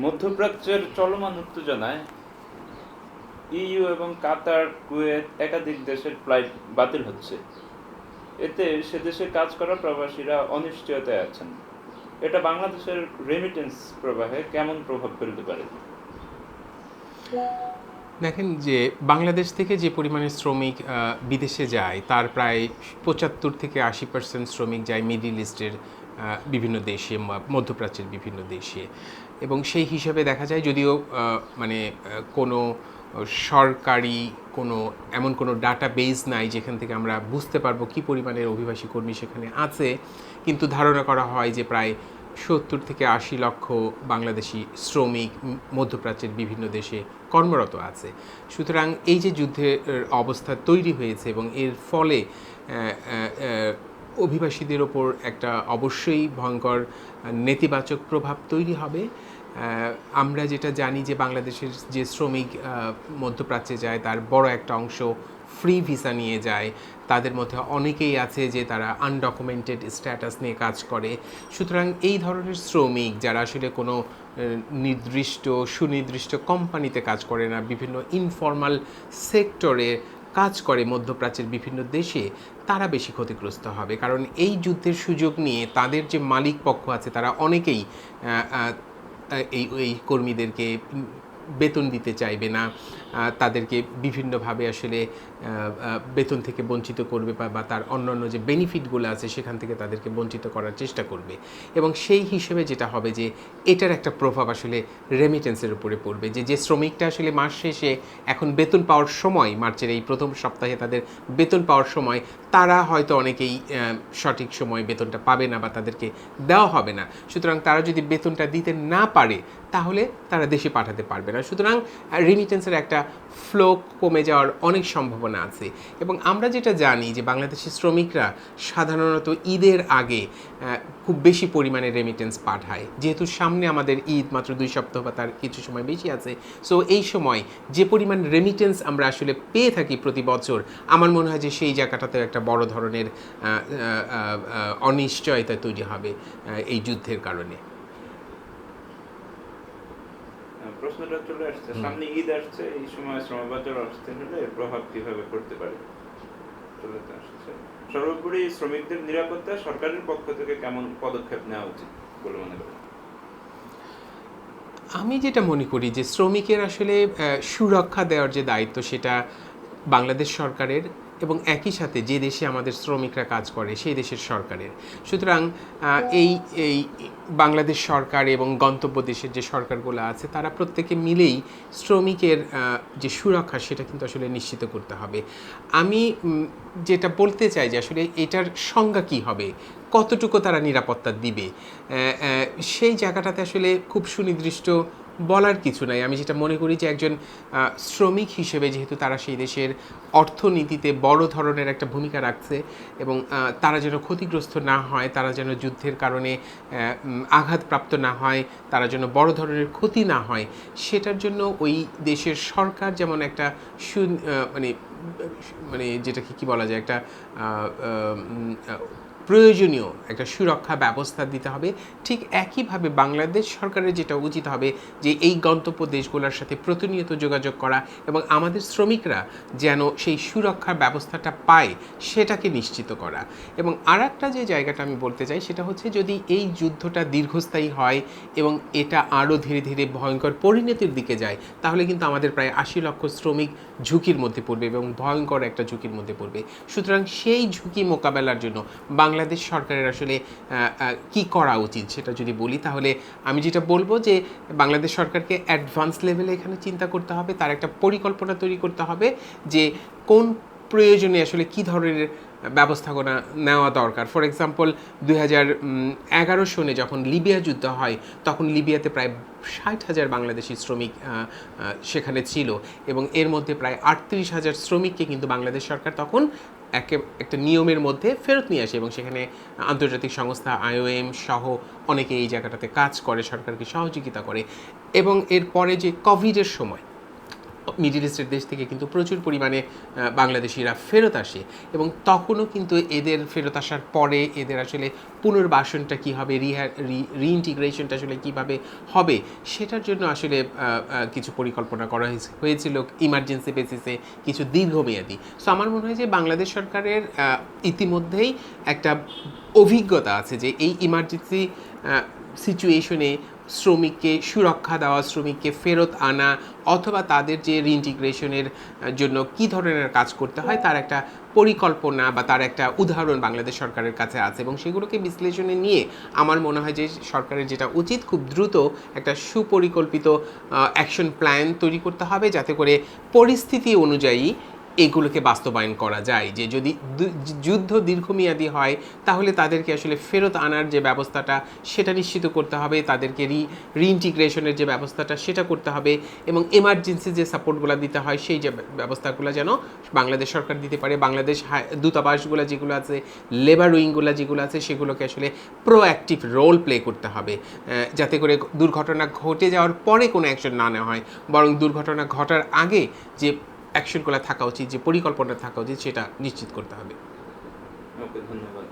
মধ্যপ্রাচ্যের চলমান উত্তেজনায় ইইউ এবং কাতার, কুয়েত একাধিক দেশের ফ্লাইট বাতিল হচ্ছে। এতে সে দেশে কাজ করা প্রবাসীরা অনিশ্চয়তায় আছেন। এটা বাংলাদেশের রেমিটেন্স প্রবাহে কেমন প্রভাব ফেলতে পারে? দেখেন যে বাংলাদেশ থেকে যে পরিমাণে শ্রমিক বিদেশে যায় তার প্রায় ৭৫ থেকে ৮০% শ্রমিক যায় মিডল ইস্টের বিভিন্ন দেশে, মধ্যপ্রাচ্যের বিভিন্ন দেশে। এবং সেই হিসাবে দেখা যায়, যদিও মানে কোনো সরকারি এমন কোনো ডাটা বেস নাই যেখান থেকে আমরা বুঝতে পারবো কী পরিমাণের অভিবাসী কর্মী সেখানে আছে, কিন্তু ধারণা করা হয় যে প্রায় ৭০ থেকে ৮০ লক্ষ বাংলাদেশি শ্রমিক মধ্যপ্রাচ্যের বিভিন্ন দেশে কর্মরত আছে। সুতরাং এই যে যুদ্ধের অবস্থা তৈরি হয়েছে এবং এর ফলে অভিবাসীদের ওপর একটা অবশ্যই ভয়ঙ্কর নেতিবাচক প্রভাব তৈরি হবে। আমরা যেটা জানি যে বাংলাদেশের যে শ্রমিক মধ্যপ্রাচ্যে যায় তার বড় একটা অংশ ফ্রি ভিসা নিয়ে যায়। তাদের মধ্যে অনেকেই আছে যে তারা আনডকুমেন্টেড স্ট্যাটাস নিয়ে কাজ করে। সুতরাং এই ধরনের শ্রমিক যারা আসলে কোনো সুনির্দিষ্ট কোম্পানিতে কাজ করে না, বিভিন্ন ইনফর্মাল সেক্টরে কাজ করে মধ্যপ্রাচ্যের বিভিন্ন দেশে, তারা বেশি ক্ষতিগ্রস্ত হবে। কারণ এই যুদ্ধের সুযোগ নিয়ে তাদের যে মালিক পক্ষ আছে তারা অনেকেই এই কর্মীদেরকে বেতন দিতে চাইবে না, তাদেরকে বিভিন্নভাবে আসলে বেতন থেকে বঞ্চিত করবে বা তার অন্যান্য যে বেনিফিটগুলো আছে সেখান থেকে তাদেরকে বঞ্চিত করার চেষ্টা করবে। এবং সেই হিসেবে যেটা হবে যে এটার একটা প্রভাব আসলে রেমিটেন্সের উপরে পড়বে। যে শ্রমিকটা আসলে মাস শেষে এখন বেতন পাওয়ার সময়, মার্চের এই প্রথম সপ্তাহে তাদের বেতন পাওয়ার সময়, তারা হয়তো অনেকেই সঠিক সময় বেতনটা পাবে না বা তাদেরকে দেওয়া হবে না। সুতরাং তারা যদি বেতনটা দিতে না পারে তাহলে তারা দেশে পাঠাতে পারবে না। সুতরাং রেমিটেন্সের একটা ফ্লো কমে যাওয়ার অনেক সম্ভাবনা আছে। এবং আমরা যেটা জানি যে বাংলাদেশি শ্রমিকরা সাধারণত ঈদের আগে খুব বেশি পরিমাণে রেমিটেন্স পাঠায়। যেহেতু সামনে আমাদের ঈদ মাত্র 2 সপ্তাহ বা তার কিছু সময় বেশি আছে, সো এই সময় যে পরিমাণ রেমিটেন্স আমরা আসলে পেয়ে থাকি প্রতি বছর, আমার মনে হয় যে সেই জায়গাটাতে একটা বড় ধরনের অনিশ্চয়তা তৈরি হবে এই যুদ্ধের কারণে। প্রশ্নটা চলে আসছে, সামনে ঈদ আসছে, এই সময় শ্রমবাজার অস্থির হলে প্রভাব কিভাবে পড়তে পারে চলে আসছে। সর্বোপরি শ্রমিকদের নিরাপত্তা সরকারের পক্ষ থেকে কেমন পদক্ষেপ নেওয়া উচিত বলে মনে করেন? আমি যেটা মনে করি যে শ্রমিকের আসলে সুরক্ষা দেওয়ার যে দায়িত্ব সেটা বাংলাদেশ সরকারের, এবং একই সাথে যে দেশে আমাদের শ্রমিকরা কাজ করে সেই দেশের সরকারের। সুতরাং এই এই বাংলাদেশ সরকার এবং গন্তব্য দেশের যে সরকারগুলো আছে তারা প্রত্যেকে মিলেই শ্রমিকের যে সুরক্ষা সেটা কিন্তু আসলে নিশ্চিত করতে হবে। আমি যেটা বলতে চাই যে আসলে এটার সংজ্ঞা কী হবে, কতটুকু তারা নিরাপত্তা দিবে, সেই জায়গাটাতে আসলে খুব সুনির্দিষ্ট বলার কিছু নাই। আমি যেটা মনে করি যে একজন শ্রমিক হিসেবে যেহেতু তারা সেই দেশের অর্থনীতিতে বড় ধরনের একটা ভূমিকা রাখছে এবং তারা যেন ক্ষতিগ্রস্ত না হয়, তারা যেন যুদ্ধের কারণে আঘাতপ্রাপ্ত না হয়, তারা যেন বড় ধরনের ক্ষতি না হয়, সেটার জন্য ওই দেশের সরকার যেমন একটা মানে যেটাকে কী বলা যায়, একটা প্রয়োজনীয় একটা সুরক্ষা ব্যবস্থা দিতে হবে। ঠিক একইভাবে বাংলাদেশ সরকারের যেটা উচিত হবে যে এই গন্তব্য দেশগুলোর সাথে প্রতিনিয়ত যোগাযোগ করা এবং আমাদের শ্রমিকরা যেন সেই সুরক্ষার ব্যবস্থাটা পায় সেটাকে নিশ্চিত করা। এবং আর একটা যে জায়গাটা আমি বলতে চাই সেটা হচ্ছে, যদি এই যুদ্ধটা দীর্ঘস্থায়ী হয় এবং এটা আরও ধীরে ধীরে ভয়ঙ্কর পরিণতির দিকে যায়, তাহলে কিন্তু আমাদের প্রায় ৮০ লক্ষ শ্রমিক ঝুঁকির মধ্যে পড়বে এবং ভয়ঙ্কর একটা ঝুঁকির মধ্যে পড়বে। সুতরাং সেই ঝুঁকি মোকাবেলার জন্য বাংলাদেশ সরকারের আসলে কি করা উচিত সেটা যদি বলি, তাহলে আমি যেটা বলবো যে বাংলাদেশ সরকারকে অ্যাডভান্স লেভেলে এখানে চিন্তা করতে হবে, তার একটা পরিকল্পনা তৈরি করতে হবে যে কোন প্রয়োজনে আসলে কী ধরনের ব্যবস্থাপনা নেওয়া দরকার। ফর এক্সাম্পল 2011 সনে যখন লিবিয়া যুদ্ধ হয় তখন লিবিয়াতে প্রায় 60,000 বাংলাদেশি শ্রমিক সেখানে ছিল এবং এর মধ্যে প্রায় 38,000 শ্রমিককে কিন্তু বাংলাদেশ সরকার তখন একটা নিয়মের মধ্যে ফেরত নিয়ে আসে এবং সেখানে আন্তর্জাতিক সংস্থা IOM সহ অনেকে এই জায়গাটাতে কাজ করে, সরকারকে সহযোগিতা করে। এবং এরপরে যে কোভিডের সময় মিডল ইস্টের দেশ থেকে কিন্তু প্রচুর পরিমাণে বাংলাদেশিরা ফেরত আসে এবং তখনও কিন্তু এদের ফেরত আসার পরে এদের আসলে পুনর্বাসনটা কী হবে, রিইন্টিগ্রেশনটা আসলে কীভাবে হবে সেটার জন্য আসলে কিছু পরিকল্পনা করা হয়েছিল ইমার্জেন্সি বেসিসে, কিছু দীর্ঘমেয়াদী। সো আমার মনে হয় যে বাংলাদেশ সরকারের ইতিমধ্যেই একটা অভিজ্ঞতা আছে যে এই ইমার্জেন্সি সিচুয়েশনে শ্রমিককে সুরক্ষা দেওয়া, শ্রমিককে ফেরত আনা অথবা তাদের যে রিইন্টিগ্রেশনের জন্য কী ধরনের কাজ করতে হয় তার একটা পরিকল্পনা বা তার একটা উদাহরণ বাংলাদেশ সরকারের কাছে আছে এবং সেগুলোকে বিশ্লেষণে নিয়ে আমার মনে হয় যে সরকারের যেটা উচিত খুব দ্রুত একটা সুপরিকল্পিত অ্যাকশন প্ল্যান তৈরি করতে হবে যাতে করে পরিস্থিতি অনুযায়ী এগুলোকে বাস্তবায়ন করা যায়। যে যদি যুদ্ধ দীর্ঘমেয়াদী হয় তাহলে তাদেরকে আসলে ফেরত আনার যে ব্যবস্থাটা সেটা নিশ্চিত করতে হবে, তাদেরকে রিইন্টিগ্রেশনের যে ব্যবস্থাটা সেটা করতে হবে এবং এমার্জেন্সি যে সাপোর্টগুলো দিতে হয় সেই যে ব্যবস্থাগুলো যেন বাংলাদেশ সরকার দিতে পারে। বাংলাদেশ দূতাবাসগুলো যেগুলো আছে, লেবার উইংগুলো যেগুলো আছে সেগুলোকে আসলে প্রোঅ্যাক্টিভ রোল প্লে করতে হবে যাতে করে দুর্ঘটনা ঘটে যাওয়ার পরে কোনো অ্যাকশন না নেওয়া হয়, বরং দুর্ঘটনা ঘটার আগে যে অ্যাকশনগুলো থাকা উচিত, যে পরিকল্পনা থাকা উচিত সেটা নিশ্চিত করতে হবে। ওকে, ধন্যবাদ।